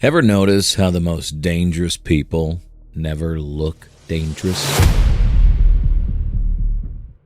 Ever notice how the most dangerous people never look dangerous?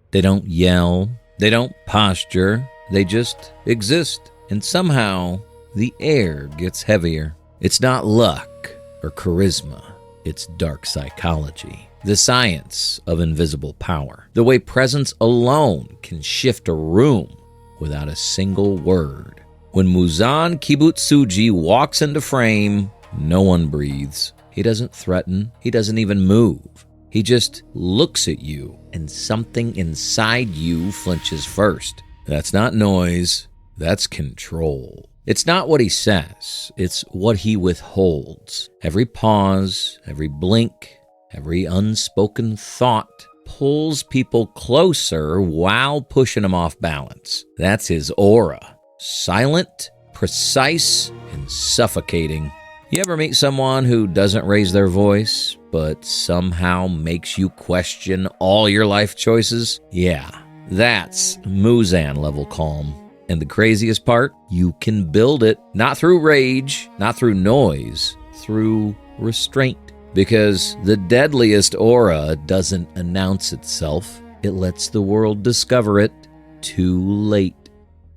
They don't yell, they don't posture, they just exist. And somehow, the air gets heavier. It's not luck or charisma, it's dark psychology. The science of invisible power. The way presence alone can shift a room without a single word. When Muzan Kibutsuji walks into frame, no one breathes. He doesn't threaten. He doesn't even move. He just looks at you, and something inside you flinches first. That's not noise. That's control. It's not what he says. It's what he withholds. Every pause, every blink, every unspoken thought pulls people closer while pushing them off balance. That's his aura. Silent, precise, and suffocating. You ever meet someone who doesn't raise their voice, but somehow makes you question all your life choices? Yeah, that's Muzan-level calm. And the craziest part, you can build it not through rage, not through noise, through restraint. Because the deadliest aura doesn't announce itself. It lets the world discover it too late.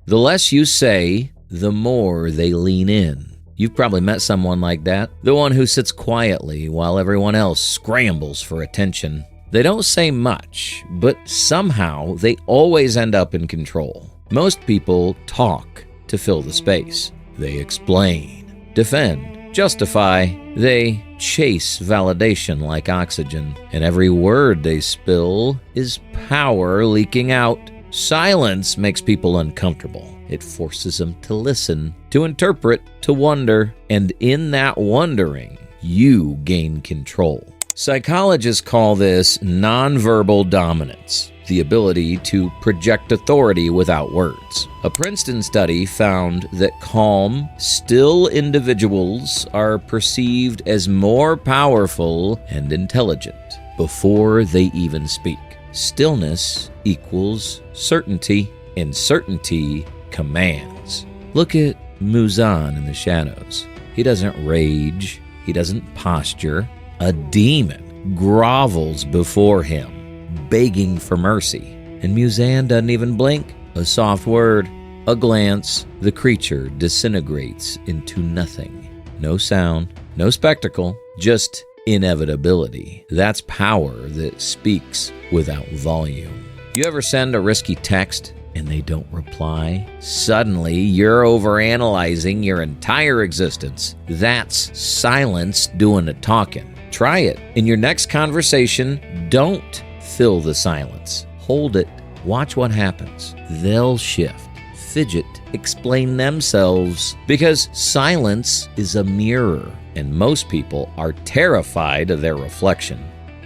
The less you say, the more they lean in. You've probably met someone like that. The one who sits quietly while everyone else scrambles for attention. They don't say much, but somehow they always end up in control. Most people talk to fill the space. They explain, defend, justify. They chase validation like oxygen. And every word they spill is power leaking out. Silence makes people uncomfortable. It forces them to listen, to interpret, to wonder. And in that wondering, you gain control. Psychologists call this nonverbal dominance, the ability to project authority without words. A Princeton study found that calm, still individuals are perceived as more powerful and intelligent before they even speak. Stillness equals certainty, and certainty commands. Look at Muzan in the shadows. He doesn't rage. He doesn't posture. A demon grovels before him, begging for mercy. And Muzan doesn't even blink. A soft word, a glance, the creature disintegrates into nothing. No sound, no spectacle, just inevitability. That's power that speaks without volume. You ever send a risky text and they don't reply? Suddenly, you're overanalyzing your entire existence. That's silence doing the talking. Try it. In your next conversation, don't fill the silence. Hold it. Watch what happens. They'll shift, fidget, explain themselves, because silence is a mirror, and most people are terrified of their reflection.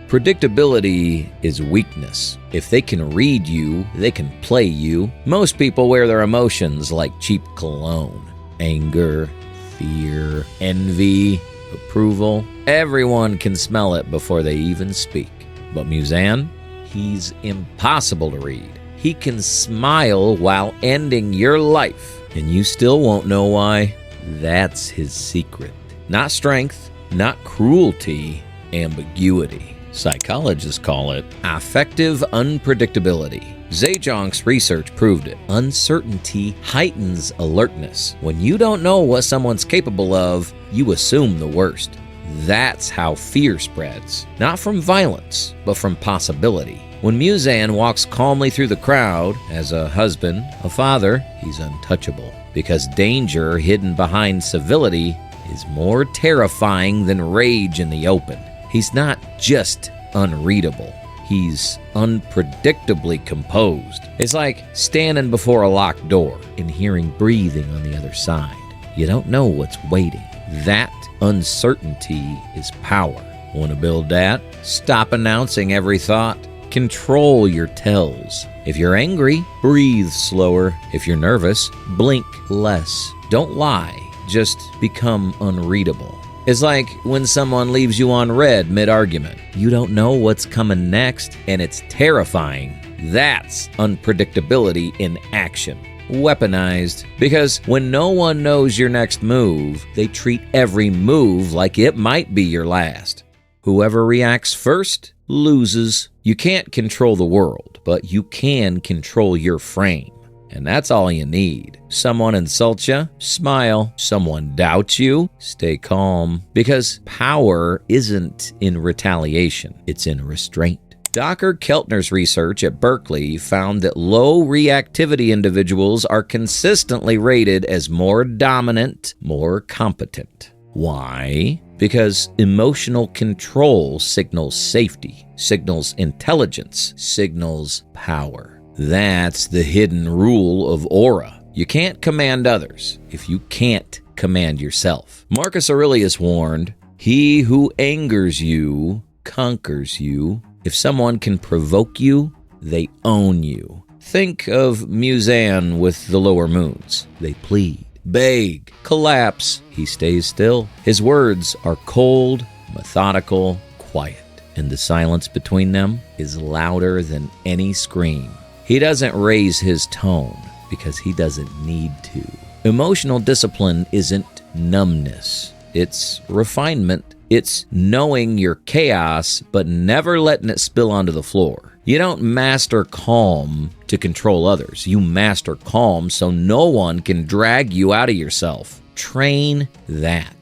Predictability is weakness. If they can read you, they can play you. Most people wear their emotions like cheap cologne. Anger, fear, envy, approval. Everyone can smell it before they even speak. But Muzan, he's impossible to read. He can smile while ending your life, and you still won't know why. That's his secret. Not strength, not cruelty, ambiguity. Psychologists call it affective unpredictability. Zhejiang's research proved it. Uncertainty heightens alertness. When you don't know what someone's capable of, you assume the worst. That's how fear spreads. Not from violence, but from possibility. When Muzan walks calmly through the crowd, as a husband, a father, he's untouchable. Because danger hidden behind civility is more terrifying than rage in the open. He's not just unreadable. He's unpredictably composed. It's like standing before a locked door and hearing breathing on the other side. You don't know what's waiting. That uncertainty is power. Want to build that? Stop announcing every thought. Control your tells. If you're angry, breathe slower. If you're nervous, blink less. Don't lie. Just become unreadable. It's like when someone leaves you on red mid-argument. You don't know what's coming next, and it's terrifying. That's unpredictability in action. weaponized. Because when no one knows your next move, they treat every move like it might be your last. Whoever reacts first loses. You can't control the world, but you can control your frame. And that's all you need. Someone insults you, smile. Someone doubts you, stay calm. Because power isn't in retaliation, it's in restraint. Dr. Keltner's research at Berkeley found that low reactivity individuals are consistently rated as more dominant, more competent. Why? Because emotional control signals safety, signals intelligence, signals power. That's the hidden rule of aura. You can't command others if you can't command yourself. Marcus Aurelius warned, "He who angers you conquers you. If someone can provoke you, they own you." Think of Muzan with the lower moons. They plead, beg, collapse. He stays still. His words are cold, methodical, quiet, and the silence between them is louder than any scream. He doesn't raise his tone because he doesn't need to. Emotional discipline isn't numbness. It's refinement. It's knowing your chaos, but never letting it spill onto the floor. You don't master calm to control others. You master calm so no one can drag you out of yourself. Train that.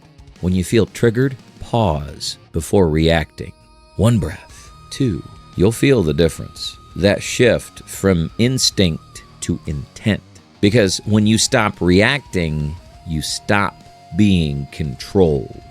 When you feel triggered, pause before reacting. 1 breath. 2. You'll feel the difference. That shift from instinct to intent. Because when you stop reacting, you stop being controlled.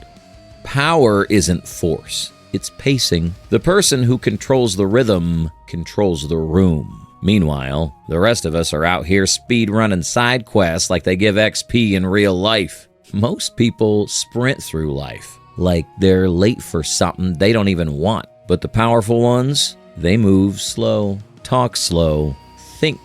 Power isn't force, it's pacing. The person who controls the rhythm controls the room. Meanwhile, the rest of us are out here speed running side quests like they give XP in real life. Most people sprint through life like they're late for something they don't even want. But the powerful ones, they move slow, talk slow, think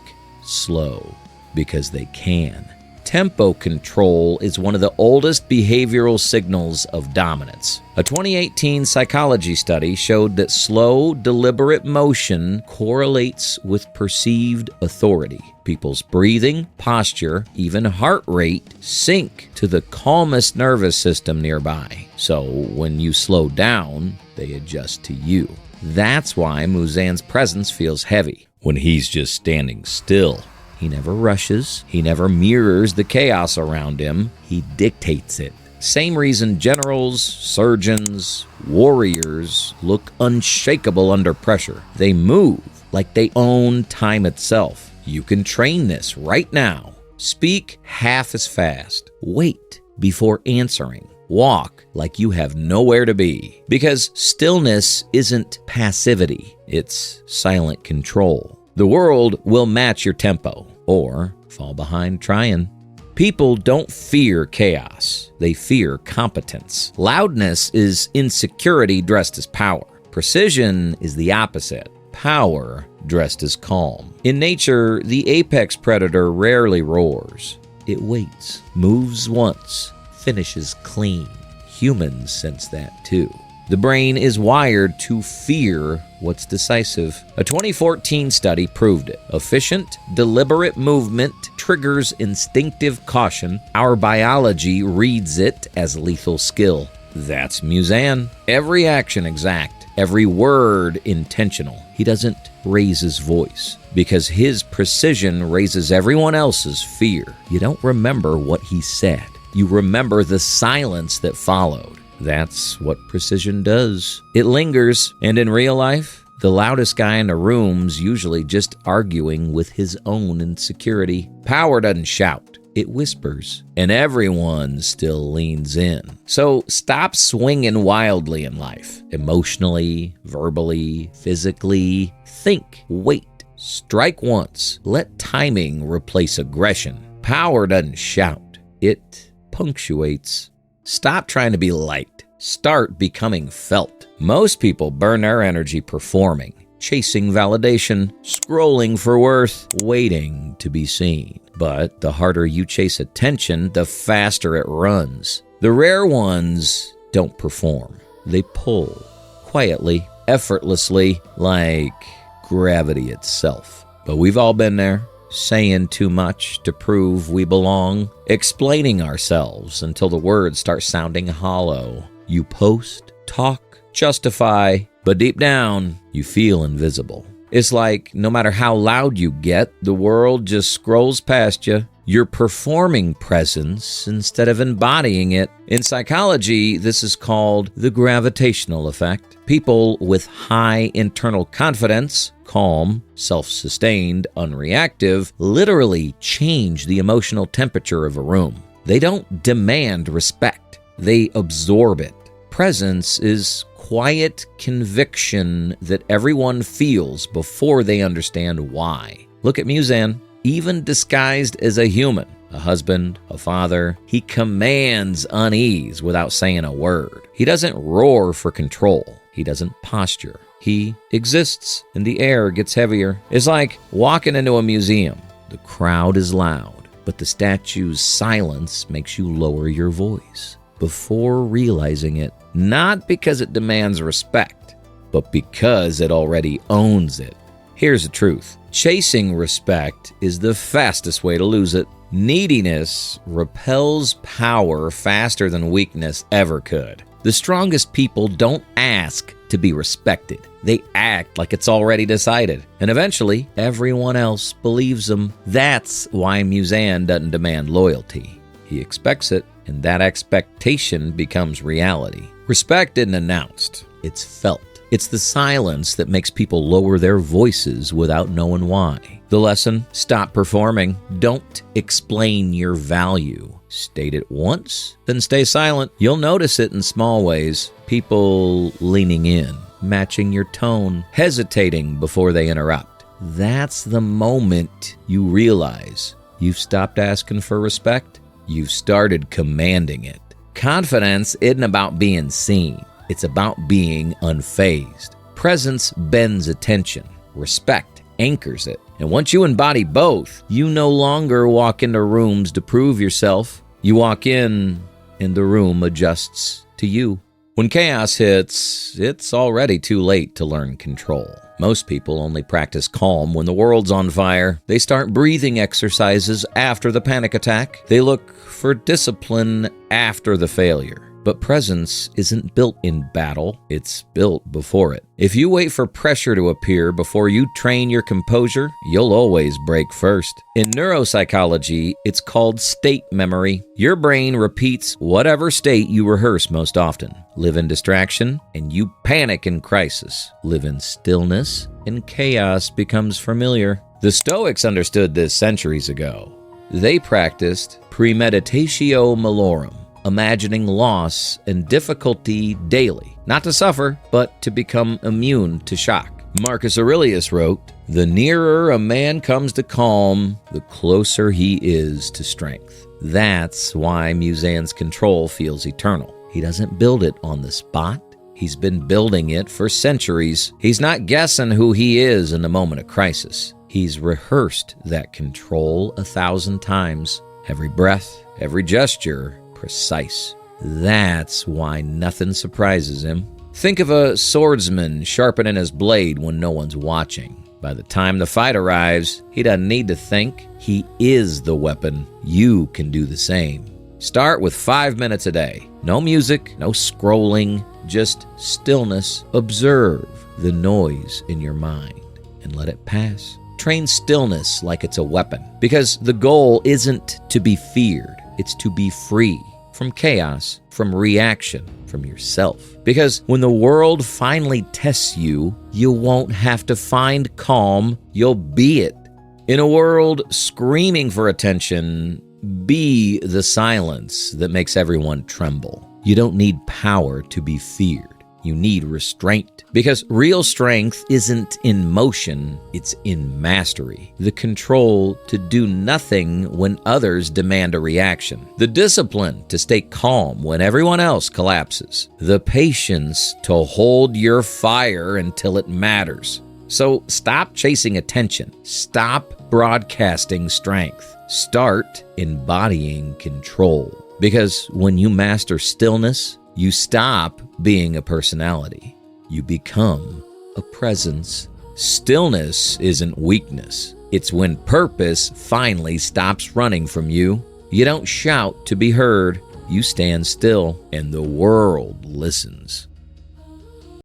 slow, because they can. Tempo control is one of the oldest behavioral signals of dominance. A 2018 psychology study showed that slow, deliberate motion correlates with perceived authority. People's breathing, posture, even heart rate sync to the calmest nervous system nearby. So when you slow down, they adjust to you. That's why Muzan's presence feels heavy when he's just standing still. He never rushes. He never mirrors the chaos around him. He dictates it. Same reason generals, surgeons, warriors look unshakable under pressure. They move like they own time itself. You can train this right now. Speak half as fast. Wait before answering. Walk like you have nowhere to be. Because stillness isn't passivity. It's silent control. The world will match your tempo. Or fall behind trying. People don't fear chaos. They fear competence. Loudness is insecurity dressed as power. Precision is the opposite. Power dressed as calm. In nature, the apex predator rarely roars. It waits, moves once, finishes clean. Humans sense that too. The brain is wired to fear what's decisive. A 2014 study proved it. Efficient, deliberate movement triggers instinctive caution. Our biology reads it as lethal skill. That's Muzan. Every action exact, every word intentional. He doesn't raise his voice because his precision raises everyone else's fear. You don't remember what he said. You remember the silence that followed. That's what precision does. It lingers, and in real life, the loudest guy in the room's usually just arguing with his own insecurity. Power doesn't shout, it whispers, and everyone still leans in. So stop swinging wildly in life, emotionally, verbally, physically. Think, wait, strike once. Let timing replace aggression. Power doesn't shout, it punctuates. Stop trying to be liked. Start becoming felt. Most people burn their energy performing, chasing validation, scrolling for worth, waiting to be seen. But the harder you chase attention, the faster it runs. The rare ones don't perform. They pull, quietly, effortlessly, like gravity itself. But we've all been there. saying too much to prove we belong, explaining ourselves until the words start sounding hollow. You post, talk, justify, but deep down, you feel invisible. It's like no matter how loud you get, the world just scrolls past you. You're performing presence instead of embodying it. In psychology, this is called the gravitational effect. People with high internal confidence, calm, self-sustained, unreactive, literally change the emotional temperature of a room. They don't demand respect. They absorb it. Presence is quiet conviction that everyone feels before they understand why. Look at Muzan. Even disguised as a human, a husband, a father, he commands unease without saying a word. He doesn't roar for control. He doesn't posture. He exists, and the air gets heavier. It's like walking into a museum. The crowd is loud, but the statue's silence makes you lower your voice before realizing it, not because it demands respect, but because it already owns it. Here's the truth. Chasing respect is the fastest way to lose it. Neediness repels power faster than weakness ever could. The strongest people don't ask to be respected. They act like it's already decided. And eventually, everyone else believes them. That's why Muzan doesn't demand loyalty. He expects it, and that expectation becomes reality. Respect isn't announced. It's felt. It's the silence that makes people lower their voices without knowing why. The lesson: stop performing. Don't explain your value. State it once, then stay silent. You'll notice it in small ways. People leaning in, matching your tone, hesitating before they interrupt. That's the moment you realize you've stopped asking for respect. You've started commanding it. Confidence isn't about being seen. It's about being unfazed. Presence bends attention. Respect anchors it. And once you embody both, you no longer walk into rooms to prove yourself. You walk in, and the room adjusts to you. When chaos hits, it's already too late to learn control. Most people only practice calm when the world's on fire. They start breathing exercises after the panic attack. They look for discipline after the failure. But presence isn't built in battle, it's built before it. If you wait for pressure to appear before you train your composure, you'll always break first. In neuropsychology, it's called state memory. Your brain repeats whatever state you rehearse most often. Live in distraction, and you panic in crisis. Live in stillness, and chaos becomes familiar. The Stoics understood this centuries ago. They practiced premeditatio malorum, imagining loss and difficulty daily, not to suffer, but to become immune to shock. Marcus Aurelius wrote, "The nearer a man comes to calm, the closer he is to strength." That's why Muzan's control feels eternal. He doesn't build it on the spot. He's been building it for centuries. He's not guessing who he is in the moment of crisis. He's rehearsed that control 1,000 times. Every breath, every gesture, precise. That's why nothing surprises him. Think of a swordsman sharpening his blade when no one's watching. By the time the fight arrives, he doesn't need to think. He is the weapon. You can do the same. Start with 5 minutes a day. No music, no scrolling, just stillness. Observe the noise in your mind and let it pass. Train stillness like it's a weapon, because the goal isn't to be feared. It's to be free from chaos, from reaction, from yourself. Because when the world finally tests you, you won't have to find calm, you'll be it. In a world screaming for attention, be the silence that makes everyone tremble. You don't need power to be feared. You need restraint. Because real strength isn't in motion, it's in mastery. The control to do nothing when others demand a reaction. The discipline to stay calm when everyone else collapses. The patience to hold your fire until it matters. So stop chasing attention. Stop broadcasting strength. Start embodying control. Because when you master stillness, you stop being a personality. You become a presence. Stillness isn't weakness. It's when purpose finally stops running from you. You don't shout to be heard. You stand still, and the world listens.